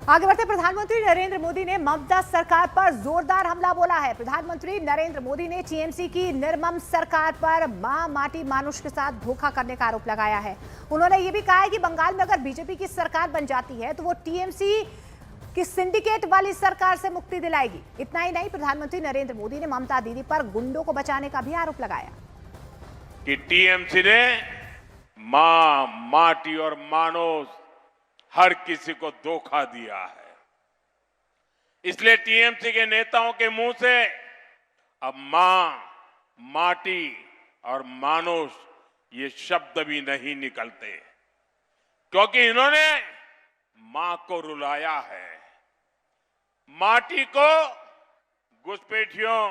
आगे बढ़ते प्रधानमंत्री नरेंद्र मोदी ने ममता सरकार पर जोरदार हमला बोला है। प्रधानमंत्री नरेंद्र मोदी ने टीएमसी की निर्मम सरकार पर मां माटी मानुष के साथ धोखा करने का आरोप लगाया है। उन्होंने ये भी कहा है कि बंगाल में अगर बीजेपी की सरकार बन जाती है तो वो टीएमसी की सिंडिकेट वाली सरकार से मुक्ति दिलाएगी। इतना ही नहीं, प्रधानमंत्री नरेंद्र मोदी ने ममता दीदी पर गुंडों को बचाने का भी आरोप लगाया कि टीएमसी ने मां माटी और मानुष हर किसी को धोखा दिया है। इसलिए टीएमसी के नेताओं के मुंह से अब मां, माटी और मानुष ये शब्द भी नहीं निकलते, क्योंकि इन्होंने मां को रुलाया है, माटी को घुसपैठियों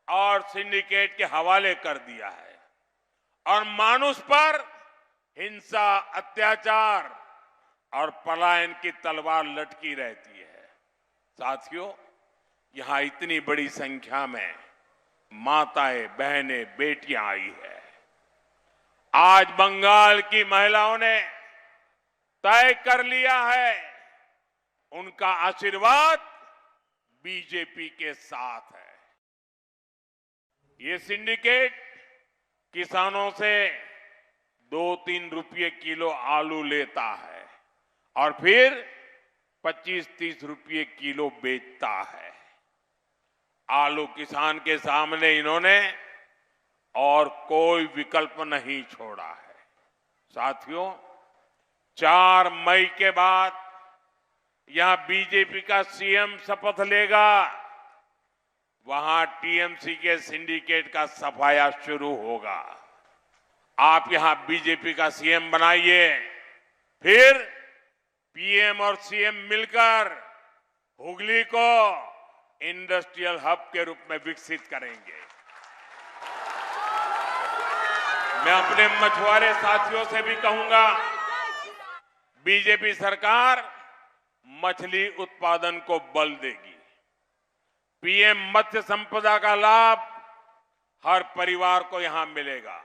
और सिंडिकेट के हवाले कर दिया है और मानुष पर हिंसा, अत्याचार और पलायन की तलवार लटकी रहती है। साथियों, यहां इतनी बड़ी संख्या में माताएं, बहनें, बेटियां आई है। आज बंगाल की महिलाओं ने तय कर लिया है, उनका आशीर्वाद बीजेपी के साथ है। ये सिंडिकेट किसानों से 2-3 रुपये किलो आलू लेता है और फिर 25-30 रुपये किलो बेचता है। आलू किसान के सामने इन्होंने और कोई विकल्प नहीं छोड़ा है। साथियों, 4 मई के बाद यहां बीजेपी का सीएम शपथ लेगा, वहां टीएमसी के सिंडिकेट का सफाया शुरू होगा। आप यहां बीजेपी का सीएम बनाइए, फिर पीएम और सीएम मिलकर हुगली को इंडस्ट्रियल हब के रूप में विकसित करेंगे। मैं अपने मछुआरे साथियों से भी कहूंगा, बीजेपी सरकार मछली उत्पादन को बल देगी। पीएम मत्स्य संपदा का लाभ हर परिवार को यहां मिलेगा।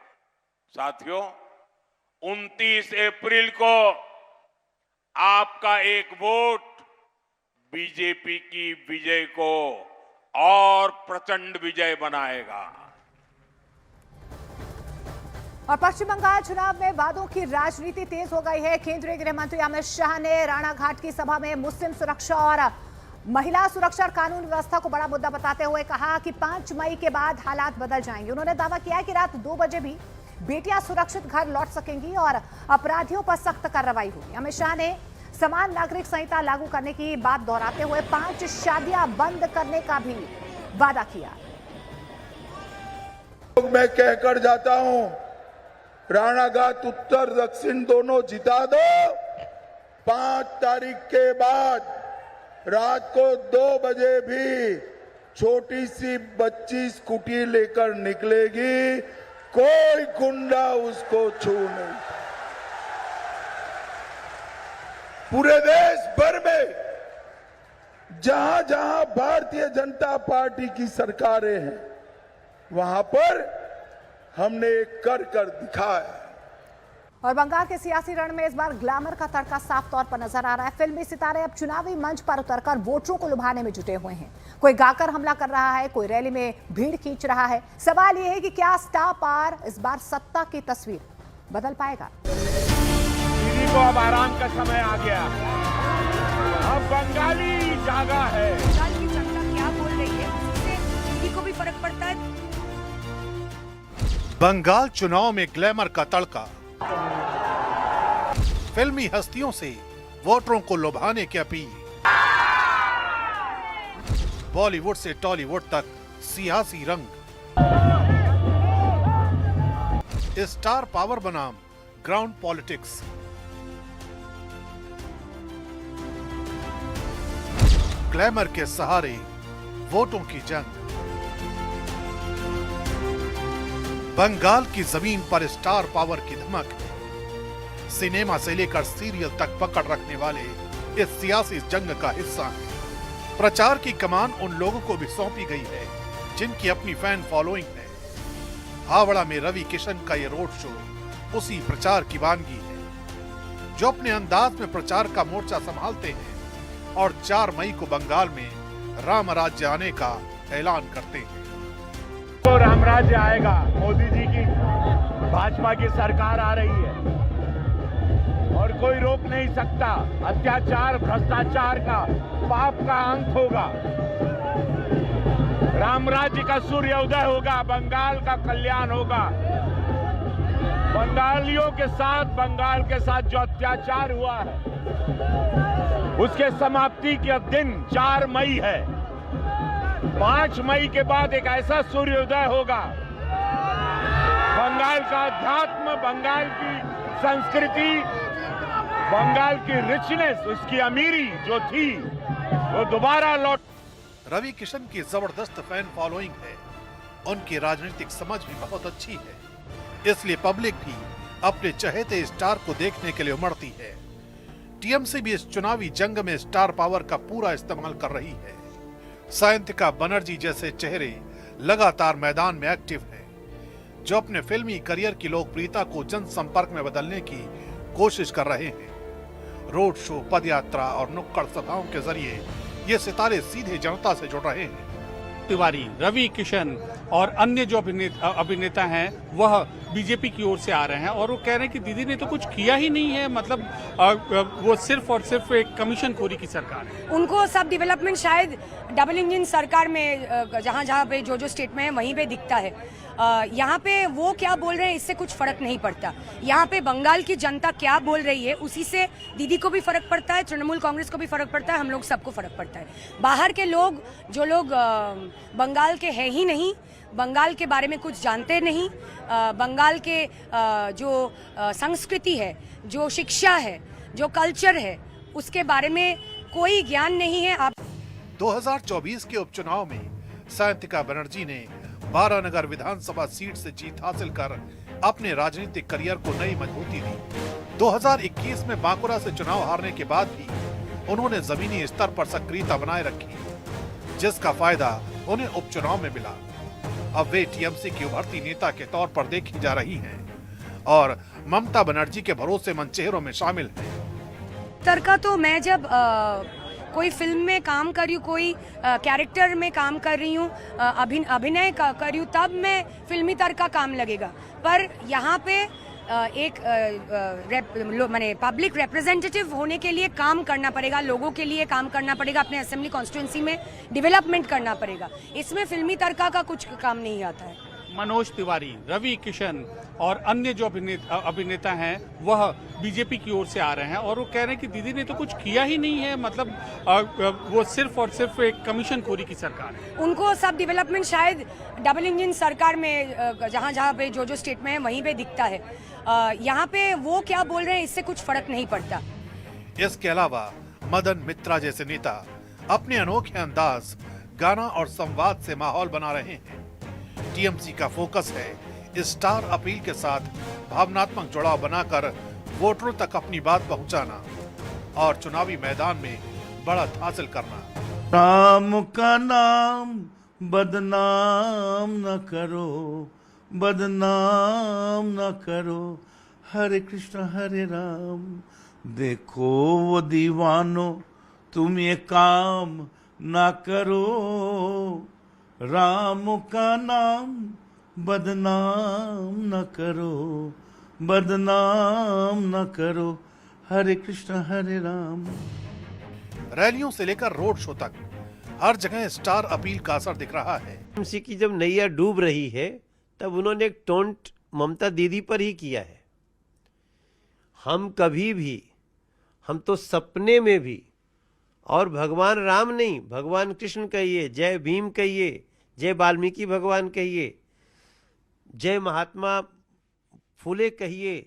साथियों, 29 अप्रैल को आपका एक वोट बीजेपी की विजय को और प्रचंड विजय बनाएगा। और पश्चिम बंगाल चुनाव में वादों की राजनीति तेज हो गई है। केंद्रीय गृह मंत्री अमित शाह ने राणाघाट की सभा में मुस्लिम सुरक्षा और महिला सुरक्षा और कानून व्यवस्था को बड़ा मुद्दा बताते हुए कहा कि 5 मई के बाद हालात बदल जाएंगे। उन्होंने दावा किया कि रात 2 बजे भी बेटियां सुरक्षित घर लौट सकेंगी और अपराधियों पर सख्त कार्रवाई होगी। अमित शाह ने समान नागरिक संहिता लागू करने की बात दोहराते हुए 5 शादियां बंद करने का भी वादा किया। मैं कहकर जाता हूं, राणाघाट उत्तर दक्षिण दोनों जिता दो। 5 तारीख के बाद रात को 2 बजे भी छोटी सी बच्ची स्कूटी लेकर निकलेगी, कोई गुंडा उसको छू नहीं। पूरे देश भर में जहां जहां भारतीय जनता पार्टी की सरकारें हैं, वहां पर हमने कर दिखाया। और बंगाल के सियासी रण में इस बार ग्लैमर का तड़का साफ तौर पर नजर आ रहा है। फिल्मी सितारे अब चुनावी मंच पर उतरकर वोटरों को लुभाने में जुटे हुए हैं। कोई गाकर हमला कर रहा है, कोई रैली में भीड़ खींच रहा है। सवाल यह है कि क्या स्टार पावर इस बार सत्ता की तस्वीर बदल पाएगा? दीदी को अब आराम का समय आ गया, अब बंगाली जागा है। बंगाल की जनता क्या बोल रही है, उससे दीदी को भी फर्क पड़ता है। बंगाल चुनाव में ग्लैमर का तड़का, फिल्मी हस्तियों से वोटरों को लुभाने की अपील। बॉलीवुड से टॉलीवुड तक सियासी रंग, स्टार पावर बनाम ग्राउंड पॉलिटिक्स। ग्लैमर के सहारे वोटों की जंग। बंगाल की जमीन पर स्टार पावर की धमक। सिनेमा से लेकर सीरियल तक पकड़ रखने वाले इस सियासी जंग का हिस्सा है। प्रचार की कमान उन लोगों को भी सौंपी गई है जिनकी अपनी फैन फॉलोइंग है। हावड़ा में रवि किशन का ये रोड शो उसी प्रचार की वानगी है। जो अपने अंदाज में प्रचार का मोर्चा संभालते हैं और 4 मई को बंगाल में राम राज्य आने का ऐलान करते हैं। तो राम राज्य आएगा, मोदी जी की भाजपा की सरकार आ रही है और कोई रोक नहीं सकता। अत्याचार, भ्रष्टाचार का, पाप का अंत होगा। राम राज्य का सूर्योदय होगा, बंगाल का कल्याण होगा। बंगालियों के साथ, बंगाल के साथ जो अत्याचार हुआ है उसके समाप्ति का दिन 4 मई है। 5 मई के बाद एक ऐसा सूर्योदय होगा, बंगाल का अध्यात्म, बंगाल की संस्कृति, बंगाल की रिचनेस, उसकी अमीरी जो थी वो दोबारा लौट। रवि किशन की जबरदस्त फैन फॉलोइंग है, उनकी राजनीतिक समझ भी बहुत अच्छी है, इसलिए पब्लिक भी अपने चहेते स्टार को देखने के लिए उमड़ती है। टीएमसी भी इस चुनावी जंग में स्टार पावर का पूरा इस्तेमाल कर रही है। सायंतिका बनर्जी जैसे चेहरे लगातार मैदान में एक्टिव हैं, जो अपने फिल्मी करियर की लोकप्रियता को जनसंपर्क में बदलने की कोशिश कर रहे हैं। रोड शो, पदयात्रा और नुक्कड़ सभाओं के जरिए ये सितारे सीधे जनता से जुड़ रहे हैं। तिवारी, रवि किशन और अन्य जो अभिनेता हैं वह बीजेपी की ओर से आ रहे हैं और वो कह रहे हैं कि दीदी ने तो कुछ किया ही नहीं है, मतलब वो सिर्फ और सिर्फ एक कमीशन खोरी की सरकार है। उनको सब डेवलपमेंट शायद डबल इंजन सरकार में जहाँ जहाँ पे जो स्टेट में है वहीं पे दिखता है। यहाँ पे वो क्या बोल रहे हैं इससे कुछ फर्क नहीं पड़ता। यहाँ पे बंगाल की जनता क्या बोल रही है उसी से दीदी को भी फर्क पड़ता है, तृणमूल कांग्रेस को भी फर्क पड़ता है, हम लोग सबको फर्क पड़ता है। बाहर के लोग, जो लोग बंगाल के हैं ही नहीं, बंगाल के बारे में कुछ जानते नहीं, बंगाल के जो संस्कृति है, जो शिक्षा है, जो कल्चर है, उसके बारे में कोई ज्ञान नहीं है। आप 2024 के उपचुनाव में सायंतिका बनर्जी ने 12 नगर विधानसभा सीट से जीत हासिल कर अपने राजनीतिक करियर को नई मजबूती दी। 2021 में बांकुरा से चुनाव हारने के बाद भी उन्होंने जमीनी स्तर पर सक्रियता बनाए रखी, जिसका फायदा उन्हें उपचुनाव में मिला। अब वे टीएमसी की उभरती नेता के तौर पर देखी जा रही हैं और ममता बनर्जी के भरोसेमंद चेहरों में शामिल हैं। तड़का तो मैं जब कोई फिल्म में काम कर रही हूँ, कोई कैरेक्टर में काम कर रही हूँ, अभिनय कर रही हूँ, तब मैं फिल्मी तड़का काम लगेगा। पर यहाँ पे एक माने पब्लिक रिप्रेजेंटेटिव होने के लिए काम करना पड़ेगा, लोगों के लिए काम करना पड़ेगा, अपने असेंबली कॉन्स्टिट्यूंसी में डेवलपमेंट करना पड़ेगा। इसमें फिल्मी तड़का का कुछ काम नहीं आता है। मनोज तिवारी, रवि किशन और अन्य जो अभिनेता हैं वह बीजेपी की ओर से आ रहे हैं और वो कह रहे हैं कि दीदी ने तो कुछ किया ही नहीं है, मतलब वो सिर्फ और सिर्फ एक कमीशन खोरी की सरकार है। उनको सब डेवलपमेंट शायद डबल इंजन सरकार में जहाँ जहाँ पे जो स्टेट में है वहीं पे दिखता है। यहाँ पे वो क्या बोल रहे हैं इससे कुछ फर्क नहीं पड़ता। इसके अलावा मदन मित्रा जैसे नेता अपने अनोखे अंदाज, गाना और संवाद से माहौल बना रहे हैं। टीएमसी का फोकस है स्टार अपील के साथ भावनात्मक जुड़ाव बनाकर वोटरों तक अपनी बात पहुंचाना और चुनावी मैदान में बढ़त हासिल करना। राम का नाम बदनाम न करो, बदनाम न करो, हरे कृष्ण हरे राम। देखो वो दीवानो तुम ये काम न करो, राम का नाम बदनाम न करो, बदनाम न करो, हरे कृष्ण हरे राम। रैलियों से लेकर रोड शो तक हर जगह स्टार अपील का असर दिख रहा है। टीएमसी की जब नैया डूब रही है तब उन्होंने एक टोंट ममता दीदी पर ही किया है। हम कभी भी, हम तो सपने में भी, और भगवान राम नहीं, भगवान कृष्ण कहिए, जय भीम कहिए, जय वाल्मीकि भगवान कहिए, जय महात्मा फुले कहिए,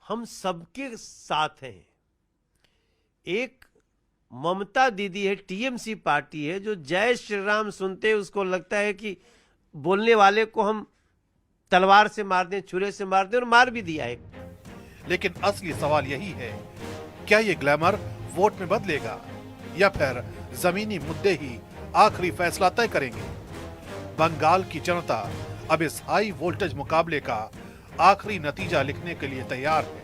हम सबके साथ हैं। एक ममता दीदी है, टीएमसी पार्टी है, जो जय श्री राम सुनते उसको लगता है कि बोलने वाले को हम तलवार से मार दें, छुरे से मार दें, और मार भी दिया है। लेकिन असली सवाल यही है, क्या ये ग्लैमर वोट में बदलेगा या फिर जमीनी मुद्दे ही आखिरी फैसला तय करेंगे? बंगाल की जनता अब इस हाई वोल्टेज मुकाबले का आखिरी नतीजा लिखने के लिए तैयार है।